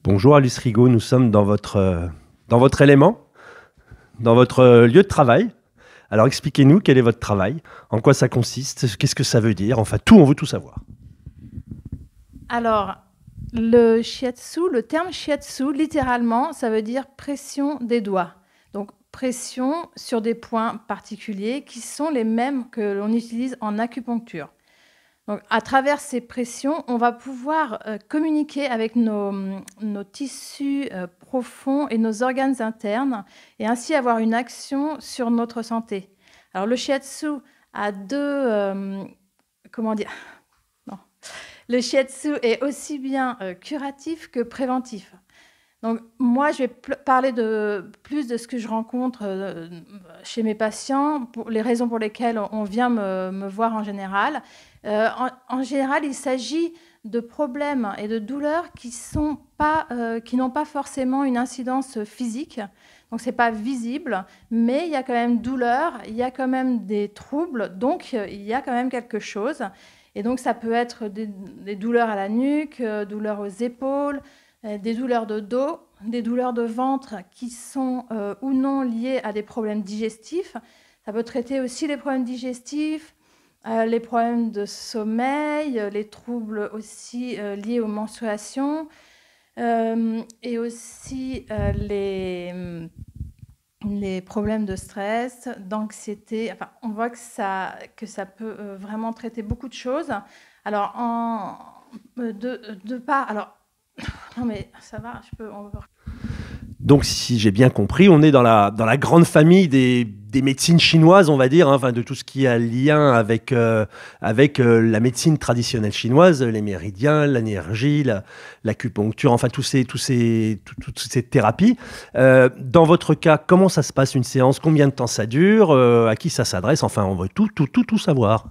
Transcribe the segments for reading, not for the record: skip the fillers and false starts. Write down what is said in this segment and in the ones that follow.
Bonjour Alice Rigaud, nous sommes dans votre élément, dans votre lieu de travail. Alors expliquez-nous quel est votre travail, en quoi ça consiste, qu'est-ce que ça veut dire, enfin tout, on veut tout savoir. Alors, le terme shiatsu, littéralement, ça veut dire pression des doigts. Donc, pression sur des points particuliers qui sont les mêmes que l'on utilise en acupuncture. Donc, à travers ces pressions, on va pouvoir communiquer avec nos tissus profonds et nos organes internes et ainsi avoir une action sur notre santé. Alors, le shiatsu a le shiatsu est aussi bien curatif que préventif. Donc, moi, je vais parler plus de ce que je rencontre chez mes patients, pour les raisons pour lesquelles on vient me voir en général. En général, il s'agit de problèmes et de douleurs qui n'ont pas forcément une incidence physique. Donc, ce n'est pas visible, mais il y a quand même douleur, il y a quand même des troubles, donc il y a quand même quelque chose. Et donc, ça peut être des douleurs à la nuque, douleurs aux épaules, des douleurs de dos, des douleurs de ventre qui sont ou non liées à des problèmes digestifs. Ça peut traiter aussi les problèmes digestifs, les problèmes de sommeil, les troubles aussi liés aux menstruations et aussi les problèmes de stress, d'anxiété. Enfin, on voit que ça peut vraiment traiter beaucoup de choses. Alors, alors, non mais ça va, on va... Donc, si j'ai bien compris, on est dans la grande famille des médecines chinoises, on va dire, hein, enfin, de tout ce qui a lien avec la médecine traditionnelle chinoise, les méridiens, l'énergie, l'acupuncture, enfin, toutes ces thérapies. Dans votre cas, comment ça se passe une séance? Combien de temps ça dure? À qui ça s'adresse? Enfin, on veut tout savoir.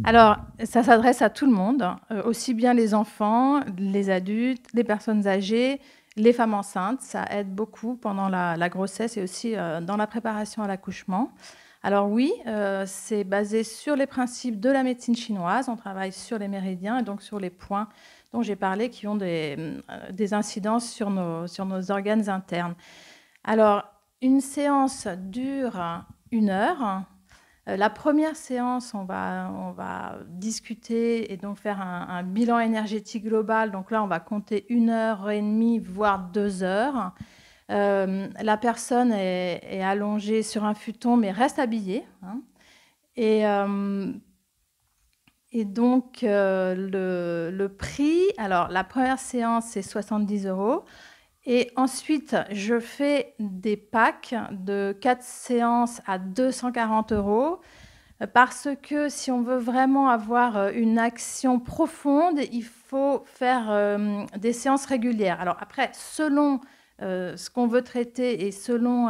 Alors, ça s'adresse à tout le monde, aussi bien les enfants, les adultes, les personnes âgées, les femmes enceintes. Ça aide beaucoup pendant la grossesse et aussi dans la préparation à l'accouchement. Alors oui, c'est basé sur les principes de la médecine chinoise. On travaille sur les méridiens et donc sur les points dont j'ai parlé qui ont des incidences sur nos organes internes. Alors, une séance dure 1 heure. La première séance, on va discuter et donc faire un bilan énergétique global. Donc là, on va compter 1h30, voire 2 heures. La personne est allongée sur un futon, mais reste habillée. Hein. Et donc, le prix, alors la première séance, c'est 70 €. Et ensuite, je fais des packs de 4 séances à 240 € parce que si on veut vraiment avoir une action profonde, il faut faire des séances régulières. Alors après, selon ce qu'on veut traiter et selon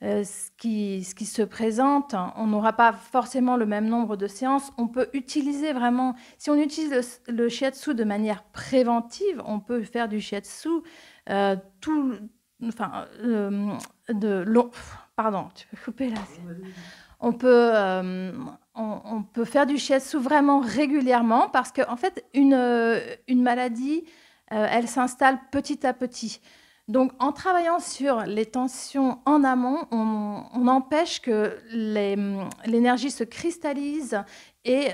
ce qui se présente, on n'aura pas forcément le même nombre de séances. On peut utiliser vraiment, si on utilise le shiatsu de manière préventive, on peut faire du shiatsu pardon, tu peux couper là. On peut faire du shiatsu vraiment régulièrement parce qu'en fait, une maladie, elle s'installe petit à petit. Donc, en travaillant sur les tensions en amont, on empêche que l'énergie se cristallise et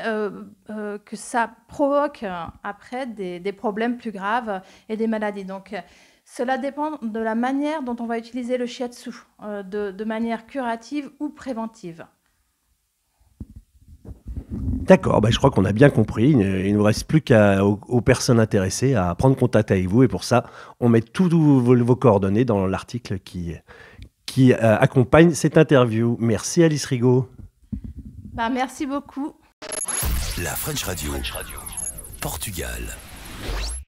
que ça provoque après des problèmes plus graves et des maladies. Donc, cela dépend de la manière dont on va utiliser le shiatsu, de manière curative ou préventive. D'accord, je crois qu'on a bien compris. Il ne nous reste plus aux personnes intéressées à prendre contact avec vous. Et pour ça, on met toutes vos coordonnées dans l'article qui accompagne cette interview. Merci Alice Rigaud. Merci beaucoup. La French Radio. Portugal.